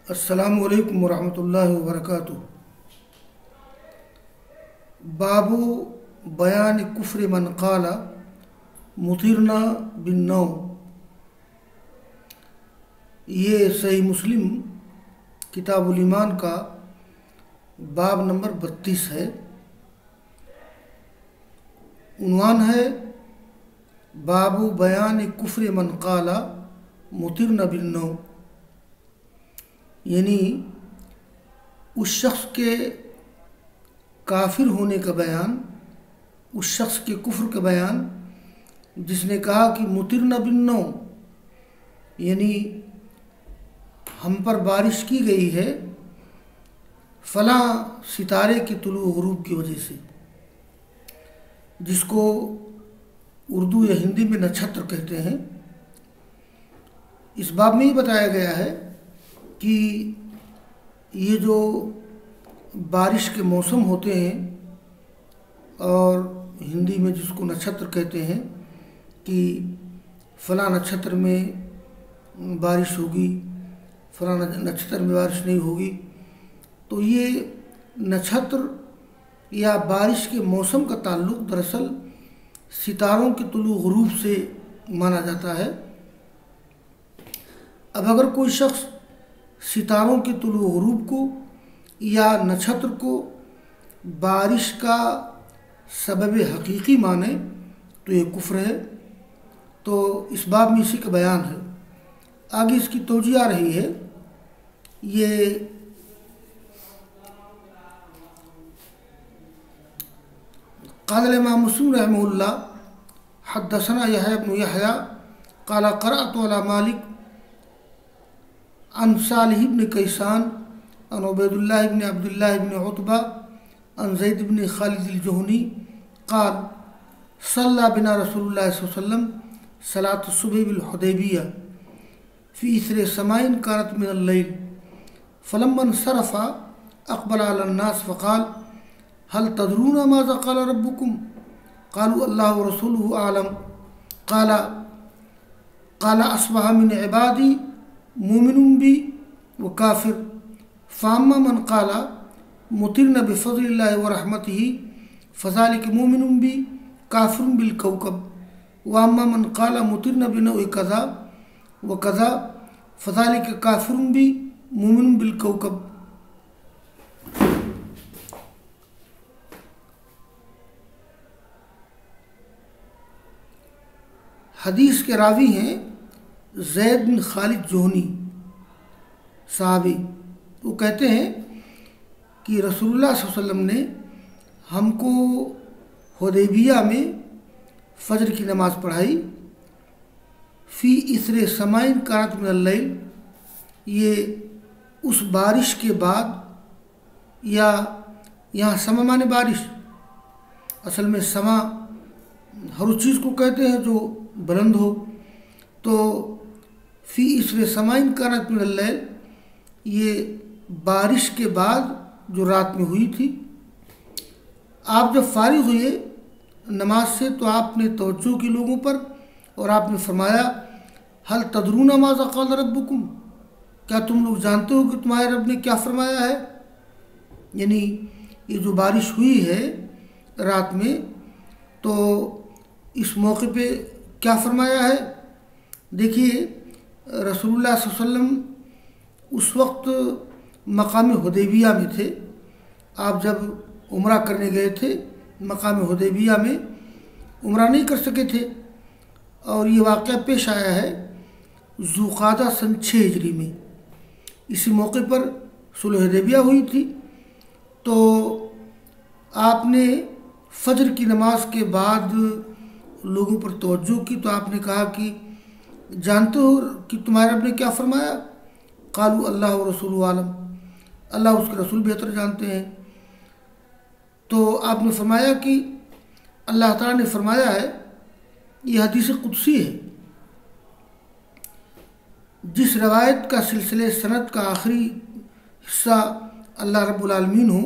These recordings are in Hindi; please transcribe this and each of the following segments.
अस्सलामु अलैकुम वरहमतुल्लाहि वबरकातुहू। बाबू बयान कुफ्र मन क़ाला मुतिरना बिन्नौ। ये सही मुस्लिम किताबुल ईमान का बाब नंबर 32 है। उन्वान है बाबू बयान कुफ्र मन क़ाला मुतिरना बिन्नौ, यानी उस शख्स के काफिर होने का बयान, उस शख्स के कुफ्र का बयान जिसने कहा कि मुतिरना बिन्नौ, यानी हम पर बारिश की गई है फलां सितारे के तुलू गुरूब की वजह से, जिसको उर्दू या हिंदी में नक्षत्र कहते हैं। इस बाब में ही बताया गया है कि ये जो बारिश के मौसम होते हैं और हिंदी में जिसको नक्षत्र कहते हैं कि फलां नक्षत्र में बारिश होगी, फलां नक्षत्र में बारिश नहीं होगी, तो ये नक्षत्र या बारिश के मौसम का ताल्लुक़ दरअसल सितारों के तुलू गुरूब से माना जाता है। अब अगर कोई शख्स सितारों के तुलू गुरूब को या नक्षत्र को बारिश का सबब हकीकी माने तो ये कुफ्र है। तो इस बाब में इसी का बयान है। आगे इसकी तौजीह आ रही है। ये क़ाल इमाम मुस्लिम रहमहुल्लाह हद्दसना यहया इब्न यहया क़ाल क़रअतु अला मालिक अन सालिह इब्न कैसान अन उबैदुल्लाह इब्न अब्दुल्लाह इब्न उतबा अन ज़ैद इब्न खालिद अल-जुहनी क़ाल सल्ला बिना रसूलुल्लाह सल्लल्लाहु अलैहि वसल्लम सलात सुबह बिल हुदैबिया फ़ी इसरे समाइन कानत मिन अल-लैल फलम्मा सरफ़ा अक़बल अला अन्नास फ़क़ाल हल तदरूना माज़ा क़ाल रब्बुकुम क़ालू अल्लाहु व रसूलुहु आलम क़ाल अस्बह मिन इबादी मोमिनुम बी व काफिर फ़ाम्मा मन क़ाला मुतिरना बिफ़ज़लिल्लाहि व रहमतिही फ़ज़ालिक मोमिनुम बी काफिरुम बिल कौकब व अम्मा मन क़ाला मुतिरना बिनौइ कज़ा व कज़ा फ़ज़ालिक काफिरुम बी मोमिनुम बिल कौकब। हदीस के रावी हैं ज़ैद बिन खालिद जुहनी साहबी। वो कहते हैं कि रसूलुल्लाह सल्लल्लाहु अलैहि वसल्लम ने हमको हुदैबिया में फ़जर की नमाज़ पढ़ाई। फ़ी इसरे समाइन कानत मिन अल-लैल, ये उस बारिश के बाद, या यहाँ समा माने बारिश, असल में समा हर उस चीज़ को कहते हैं जो बुलंद हो। तो फ़ी इसरे समाइन कानत मिन अल-लैल, ये बारिश के बाद जो रात में हुई थी। आप जब फारिग हुए नमाज से तो आपने तवज्जो की लोगों पर और आपने फरमाया हल तदरूना माज़ा क़ाल रब्बुकुम, क्या तुम लोग जानते हो कि तुम्हारे रब ने क्या फरमाया है। यानी ये जो बारिश हुई है रात में, तो इस मौके पे क्या फरमाया है। देखिए रसूलुल्लाह सल्लल्लाहु अलैहि वसल्लम उस वक्त मकाम हुदैबिया में थे। आप जब उम्रा करने गए थे मकाम हुदैबिया में, उम्रा नहीं कर सके थे। और ये वाक़या पेश आया है ज़ुक़ादा सन 6 हिजरी में। इसी मौके पर सुलह हुदैबिया हुई थी। तो आपने फ़जर की नमाज के बाद लोगों पर तवज्जो की, तो आपने कहा कि जानते हो कि तुम्हारे रब ने क्या फरमाया। क़ालू अल्लाह व रसूलुहु आलम, अल्लाह उसके रसूल बेहतर जानते हैं। तो आपने फरमाया कि अल्लाह ताला ने फरमाया है, यह हदीस कुदसी है। जिस रवायत का सिलसिले सनद का आखिरी हिस्सा अल्लाह रब्बुल आलमीन हो,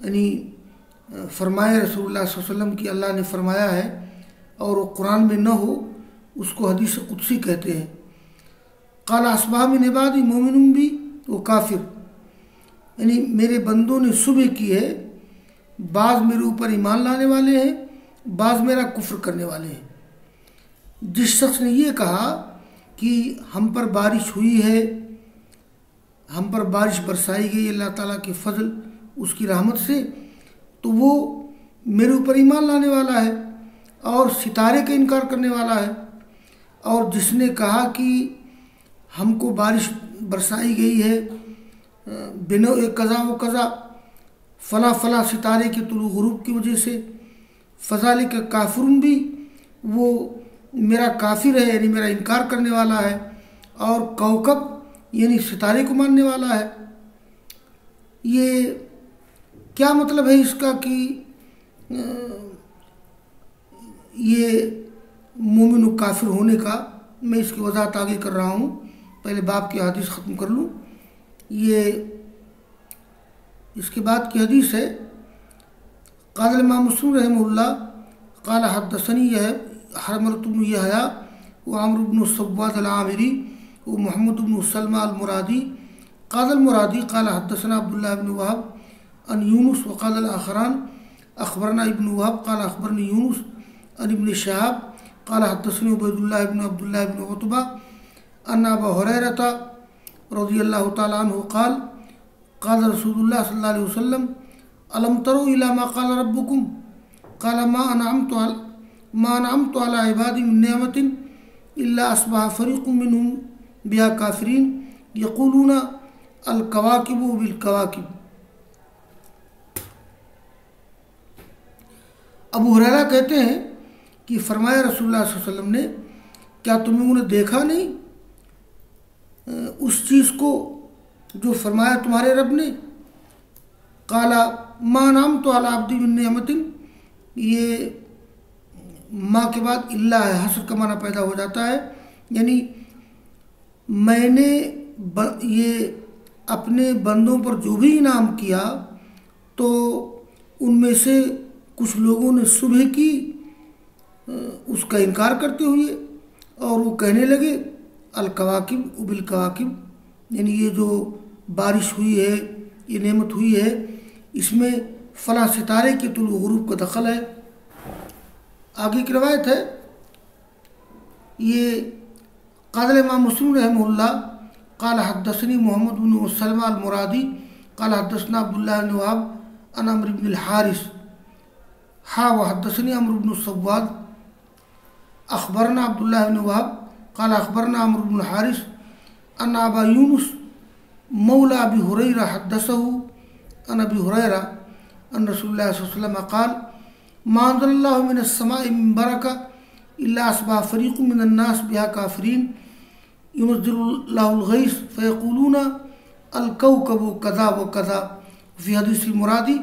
यानी फरमाए रसूलुल्लाह सल्लल्लाहु अलैहि वसल्लम कि अल्लाह ने फरमाया है और वो कुरान में न हो, उसको हदीस कुदसी कहते हैं। क़ाल अस्बह मिन इबादी मोमिनुम बी, वो काफिर, यानी मेरे बंदों ने सुबह की है, बाज़ मेरे ऊपर ईमान लाने वाले हैं, बाज़ मेरा कुफ्र करने वाले हैं। जिस शख्स ने ये कहा कि हम पर बारिश हुई है, हम पर बारिश बरसाई गई अल्लाह ताला के फजल उसकी रहमत से, तो वो मेरे ऊपर ईमान लाने वाला है और सितारे का इनकार करने वाला है। और जिसने कहा कि हमको बारिश बरसाई गई है बिनो एक कज़ा व कज़ा, फला फला सितारे के तुलू गुरूब की वजह से, फ़ज़ाले का काफिरुन भी वो मेरा काफिर है, यानी मेरा इनकार करने वाला है, और कौकब यानी सितारे को मानने वाला है। ये क्या मतलब है इसका कि ये मोमिन व काफिर होने का? मैं इसकी वजाहत आगे कर रहा हूँ, पहले बाप की हदीस ख़त्म कर लूँ। ये इसके बाद की हदीस है, क़ाल इमाम मुस्लिम रहमहुल्लाह क़ाल हद्दसनी हरमलत बिन यहया व अम्र बिन सव्वाद अल-आमिरी व मुहम्मद बिन सलमा अल-मुरादी क़ाल अल-मुरादी क़ाल हद्दसना अब्दुल्लाह बिन वहब अन यूनुस व क़ाल अल-आख़रान अख़बरना इब्न वहब क़ाल अख़बरनी यूनुस अन इब्न शहाब क़ाल हद्दसनी उबैदुल्लाह बिन अब्दुल्लाह बिन उतबा अन अबा हुरैरता रज़ियल्लाहु तआला अन्हु क़ाल क़ाल रसूलुल्लाह सल्लल्लाहु अलैहि वसल्लम अलम तरो इला मा क़ाल रब्बुकुम क़ाल मा अनअमतु अला इबादी मिन निअमतिन इल्ला अस्बह फ़रीक़ुम मिनहुम बिहा काफ़िरीन यक़ूलूना अल कवाकिबु बिल कवाकिब। अबू हुरैरा कहते हैं कि फरमाया रसूलुल्लाह सल्लल्लाहु अलैहि वसल्लम ने, क्या तुम लोगों ने देखा नहीं उस चीज़ को जो फरमाया तुम्हारे रब ने? काला माँ नाम तो अला अब्दी बिन निअमतिन, ये माँ के बाद इल्ला है, हस्र का माना पैदा हो जाता है, यानी मैंने ये अपने बंदों पर जो भी इनाम किया तो उनमें से कुछ लोगों ने सुबह की उसका इनकार करते हुए, और वो कहने लगे अल कवाकिब उबिल कवाकिब, यानी ये जो बारिश हुई है, ये नेमत हुई है, इसमें फला सितारे के तुलू गुरूब का दखल है। आगे की रवायत है, ये क़ाल इमाम मुस्लिम रहमहुल्लाह क़ाल हद्दसनी मोहम्मद बिन सलमा अल-मुरादी क़ाल हद्दसना अब्दुल्लाह बिन वहब अन अम्र बिन अल-हारिस हा व हद्दसनी अम्र बिन सव्वाद अख़बरना अब्दुल्लाह बिन वहब क़ाल अख़बरना अम्र बिन अल-हारिस अन अबा यूनुस मौला अबी हुरैरा हद्दसहु अन अबी हुरैरा अन रसूलुल्लाह सल्लल्लाहु अलैहि वसल्लम क़ाल मा अंज़लल्लाहु मिनस समाई मिन बरका इल्ला अस्बह फ़रीक़ुम मिनन नास बिहा काफ़िरीन युनज़्ज़िलुल्लाहुल गैस फ़यक़ूलूना अल कौकबु कज़ा व कज़ा फ़ी हदीसिल मुरादी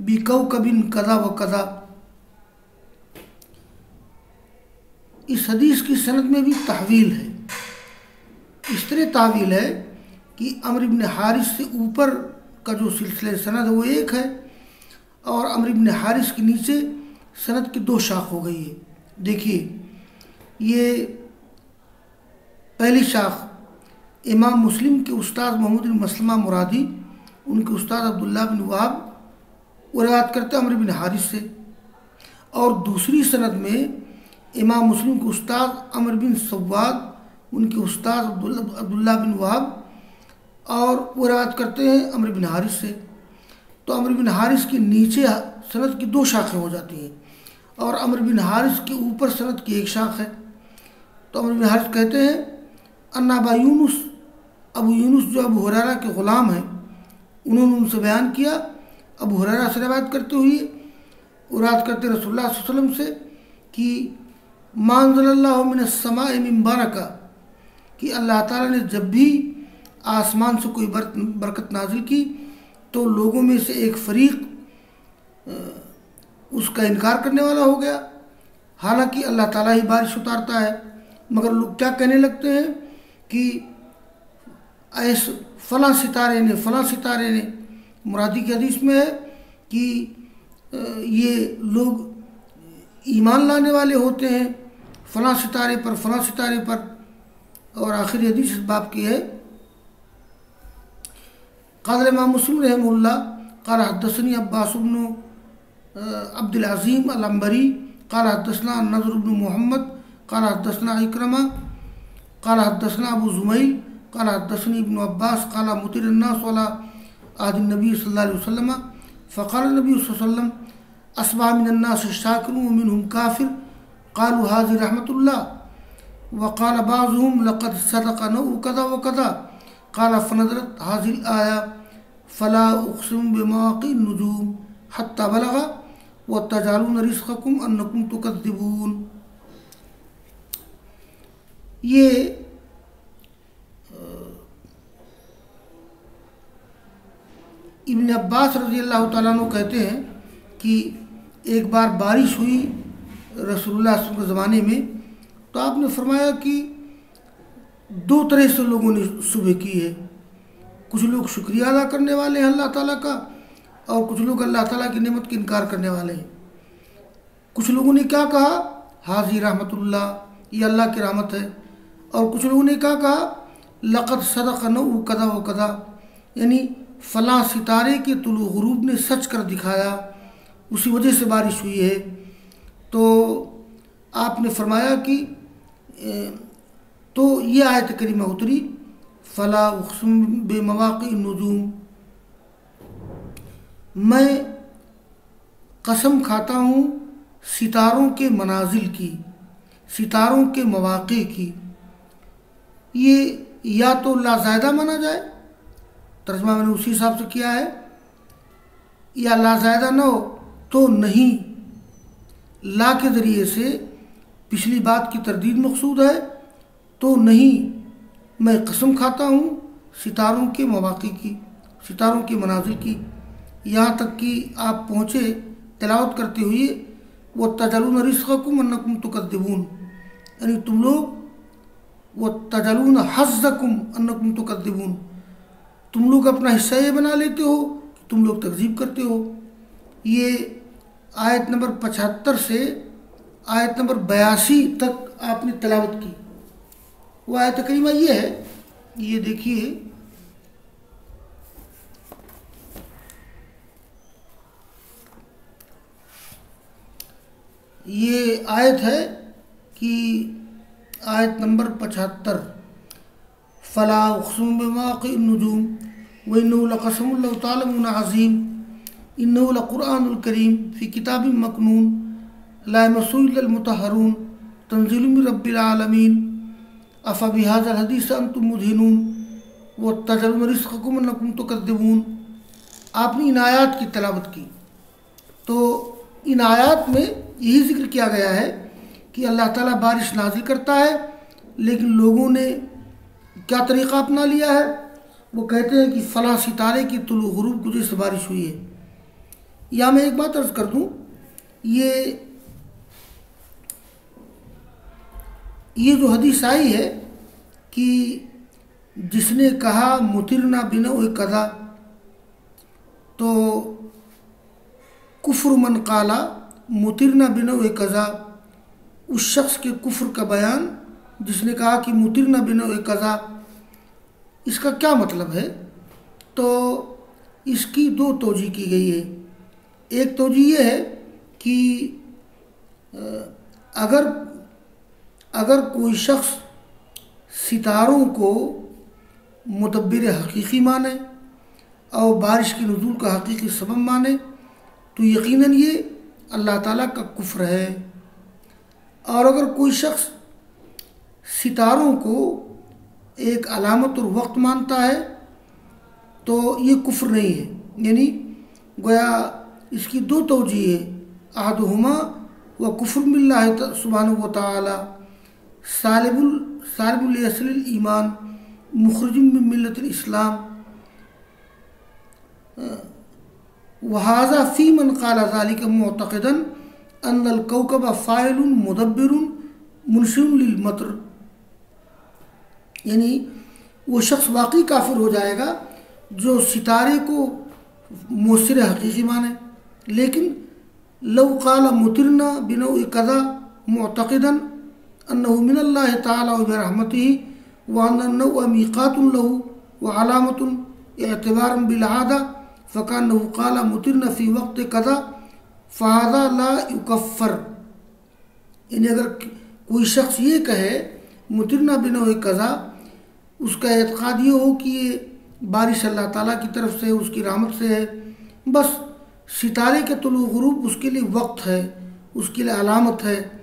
बि कौकबिन कज़ा व कज़ा। इस हदीस की सनद में भी तहवील है। इस तरह तावील है कि अम्र इब्न हारिस से ऊपर का जो सिलसिले सनद है वो एक है, और अम्र इब्न हारिस के नीचे सनद की दो शाख हो गई है। देखिए, ये पहली शाख इमाम मुस्लिम के उस्ताद मोहम्मद बिन मसलमा मुरादी, उनके उस्ताद अब्दुल्लाह बिन वहाब वो रिवायत करते हैं अम्र बिन हारिस से, और दूसरी सनद में इमाम मुस्लिम के उस्ताद अम्र बिन सव्वाद, उनके उस्ताद अब्दुल्लाह बिन वहाब, और वो रिवायत करते हैं अम्र बिन हारिस से। तो अम्र बिन हारिस के नीचे सनद की दो शाखें हो जाती हैं, और अम्र बिन हारिस के ऊपर सनद की एक शाख है। तो अम्र बिन हारिस कहते हैं अन्ना अबा यूनुस, अबू यूनुस जो अबू हुरैरा के ग़ुलाम हैं, उन्होंने उनसे बयान किया, अबू हुरैरा से रिवायत करते हुए रिवायत करते रसूलुल्लाह सल्लल्लाहु अलैहि वसल्लम से कि मा अंज़लल्लाहु मिनस समाई मिन बरका, कि अल्लाह ताला ने जब भी आसमान से कोई बरकत नाजिल की तो लोगों में से एक फरीक उसका इनकार करने वाला हो गया। हालांकि अल्लाह ताला ही बारिश उतारता है, मगर लोग क्या कहने लगते हैं कि ऐसे फलां सितारे ने, मुरादी की हदीस में है कि ये लोग ईमान लाने वाले होते हैं फलां सितारे पर। और आखिरी हदीस इस बाब की है क़ाल इमाम मुस्लिम रहमहुल्लाह क़ाल हद्दसनी अब्बास इब्न अब्दुल अज़ीम अल-अंबरी क़ाल हद्दसना नज़र इब्न मोहम्मद क़ाल हद्दसना इक्रमा क़ाल हद्दसना अबू ज़ुमैल क़ाल हद्दसनी इब्न अब्बास क़ाल मुतिर अन्नास अला अहद नबी सल्लल्लाहु अलैहि वसल्लम फ़क़ाल नबी सल्लल्लाहु अलैहि वसल्लम अस्बह मिनन नास शाकिरुन व मिनहुम काफिर क़ालू हाज़िहि रहमतुल्लाह व क़ाल बाज़ुहुम लक़द सदक़ नऊ कज़ा व कज़ा क़ाल फ़नज़रत हाज़िहिल आया फ़ला उक़सिमु बिमवाक़िअन नुजूम हत्ता बलग़ व तजअलून रिज़क़कुम अन्नकुम तुकज़्ज़िबून। ये इब्न अब्बास रज़ियल्लाहु ताला अन्हु कहते हैं कि एक बार बारिश हुई रसूलुल्लाह सल्लल्लाहु अलैहि वसल्लम के ज़माने में, तो आपने फरमाया कि दो तरह से लोगों ने सुबह की है। कुछ लोग शुक्रिया अदा करने वाले हैं अल्लाह ताला का, और कुछ लोग अल्लाह ताला की नेमत का इनकार करने वाले हैं। कुछ लोगों ने क्या कहा, हाज़ी रहमतुल्लाह, ये अल्लाह की रहमत है। और कुछ लोगों ने क्या कहा, लक़द सदक़ नऊ कज़ा व कज़ा, यानी फ़लाँ सितारे के तुलू गुरूब ने सच कर दिखाया, उसी वजह से बारिश हुई है। तो आपने फरमाया कि तो ये आयत करीमा उतरी, फ़ला उक़सिमु बिमवाक़िअन नुजूम, मैं कसम खाता हूँ सितारों के मनाजिल की, सितारों के मवाक़े की। ये या तो लाज़ायदा माना जाए, तर्जमा मैंने उसी हिसाब से किया है, या लाज़ायदा न हो तो नहीं, ला के ज़रिए से पिछली बात की तरदीद मकसूद है। तो नहीं, मैं कसम खाता हूँ सितारों के मवाक़े की, सितारों के मनाजिल की, यहाँ तक कि आप पहुँचे तिलावत करते हुए वो तजअलून रिज़क़कुम अन्नकुम तुकज़्ज़िबून, यानी तुम लोग वो तजअलून हज़्ज़कुम अन्नकुम तुकज़्ज़िबून, तुम लोग अपना हिस्सा ये बना लेते हो कि तुम लोग तकज़ीब करते हो। ये आयत नंबर 75 से आयत नंबर 82 तक आपने तिलावत की। वो आयत करीमा ये है, ये देखिए, ये आयत है कि आयत नंबर 75, फ़ला उक़सिमु बिमवाक़िअन नुजूम व इन्नहु लक़समुन लौ तालमून अज़ीम इन्नहु लक़ुरआनुल करीम फ़ी किताबिम मकनून ला यमस्सुहु इल्लल मुतहहरून तंज़ीलुम मिर रब्बिल आलमीन अफ़ा बिहाज़ल हदीस अंतुम मुदहिनून व तजअलून रिज़क़कुम अन्नकुम तुकज़्ज़िबून। आपने इन आयात की तिलावत की। तो इन आयात में यही जिक्र किया गया है कि अल्लाह ताला बारिश नाजिल करता है, लेकिन लोगों ने क्या तरीक़ा अपना लिया है, वो कहते हैं कि फ़लाँ सितारे की तुलू गुरूब की वजह से बारिश हुई है। या मैं एक बात अर्ज़ कर दूँ, ये जो हदीस आई है कि जिसने कहा मुतिरना बिनऊ कज़ा, तो कुफ्र मन काला मुतिरना बिनऊ कज़ा, उस शख्स के कुफ्र का बयान जिसने कहा कि मुतिरना बिनऊ कज़ा, इसका क्या मतलब है। तो इसकी दो तौजीह की गई है। एक तौजीह ये है कि अगर कोई शख्स सितारों को मुदब्बिर हकीकी माने और बारिश की नुज़ूल का हकीकी सबब माने, तो यकीनन ये अल्लाह ताला का कुफ्र है। और अगर कोई शख्स सितारों को एक अलामत और वक्त मानता है, तो ये कुफ्र नहीं है। यानी गोया इसकी दो तौजीह है, अहदुहुमा व कुफ्र बिल्लाहि सुब्हानहु व तआला सालिबुल लिअस्लिल ईमान मुखरिजुम मिन मिल्लतिल इस्लाम वहाज़ा फ़ी मन क़ाला ज़ालिका मुअतक़िदन अन्नल कौकब फ़ाइलुन मुदब्बिरुन मुनशिउन लिल मतर, यानी वो शख्स वाकई काफिर हो जाएगा जो सितारे को मुसिर हकीकी माने, लेकिन लौ क़ाला मुतिरना बिनऊ कज़ा मुअतक़िदन अन्नहु मिनल्लाहि तआला व बिरहमतिही व अन्नहु मीक़ातुन लहू व अलामतुन एतबार बिलआदा फ़कान्नहु क़ाल मुतिरना फ़ी वक्त कज़ा फ़हाज़ा ला युकफ़्फ़र। यानी अगर कोई शख्स ये कहे मुतिरना बिनौए कज़ा, उसका एतक़ाद ये हो कि ये बारिश अल्लाह ताला की तरफ से, उसकी रहमत से है, बस सितारे के तुलू गुरूब उसके लिए वक्त है, उसके लिए अलामत है,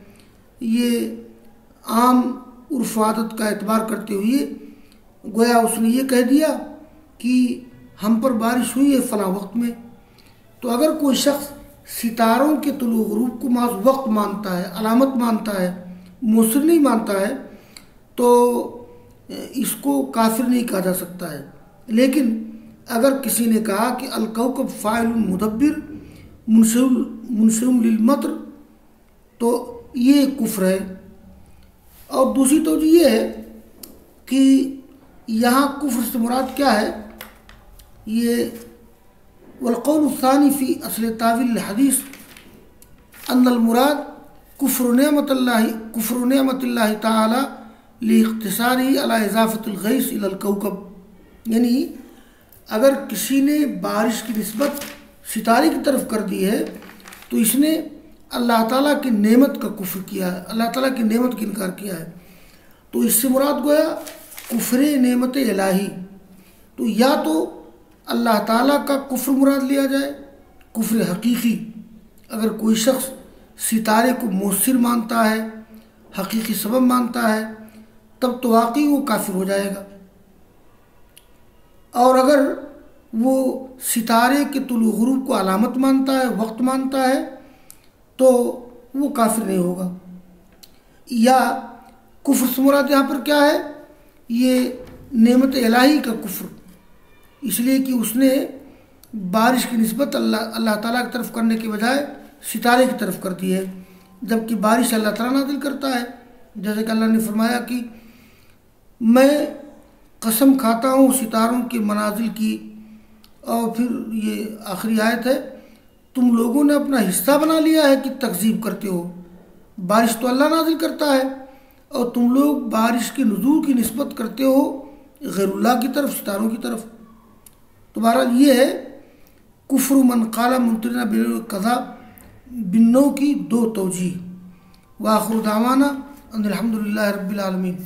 ये आम उर्फ़ आदत का एतबार करते हुए गोया उसने ये कह दिया कि हम पर बारिश हुई है फ़लाँ वक्त में। तो अगर कोई शख्स सितारों के तुलू गुरूब को महज़ वक्त मानता है, अलामत मानता है, मौसर नहीं मानता है, तो इसको काफिर नहीं कहा जा सकता है। लेकिन अगर किसी ने कहा कि अल-कौकब फ़ाइलुन मुदब्बिर मुनशिउन लिल मतर, तो ये कुफ्र है। और दूसरी तो ये है कि यहाँ कुफ्र से मुराद क्या है, ये वल-क़ौलु सानी फ़ी अस्ल तावील हदीस अन्नल मुराद कुफ्र नेमतिल्लाहि ताला लिइख्तिसारिही अला इज़ाफ़तिल गैस इलल कौकब। यानी अगर किसी ने बारिश की निस्बत सितारे की तरफ कर दी है तो इसने अल्लाह ताला की नेमत का कुफ्र किया है, अल्लाह ताला की नेमत का इनकार किया है। तो इससे मुराद गोया कुफ्र नेमत इलाही। तो या तो अल्लाह ताला का कुफ्र मुराद लिया जाए, कुफ्र हकीकी। अगर कोई शख्स सितारे को मौसर मानता है, हकीकी सबब मानता है, तब तो वाकई वो काफिर हो जाएगा। और अगर वो सितारे के तुलू गुरूब को अलामत मानता है, वक्त मानता है, तो वो काफिर नहीं होगा। या कुफ्र से मुराद यहाँ पर क्या है, ये नेमत इलाही का कुफ्र, इसलिए कि उसने बारिश की निस्बत अल्लाह ताला की तरफ करने के बजाय सितारे की तरफ कर दी है, जबकि बारिश अल्लाह ताला नाजिल करता है। जैसे कि अल्लाह ने फरमाया कि मैं कसम खाता हूँ सितारों के मनाजिल की, और फिर ये आखिरी आयत है, तुम लोगों ने अपना हिस्सा बना लिया है कि तकज़ीब करते हो। बारिश तो अल्लाह नाजिल करता है और तुम लोग बारिश के नुज़ूल की निस्बत करते हो गैरुल्लाह की तरफ, सितारों की तरफ। तो बहरहाल ये है कुफ्र मन क़ाला मुतिरना बिल कज़ा बिन्नो की दो तौजीह। व आखिर दावाना अनिल हम्दुलिल्लाहि रब्बिल आलमीन।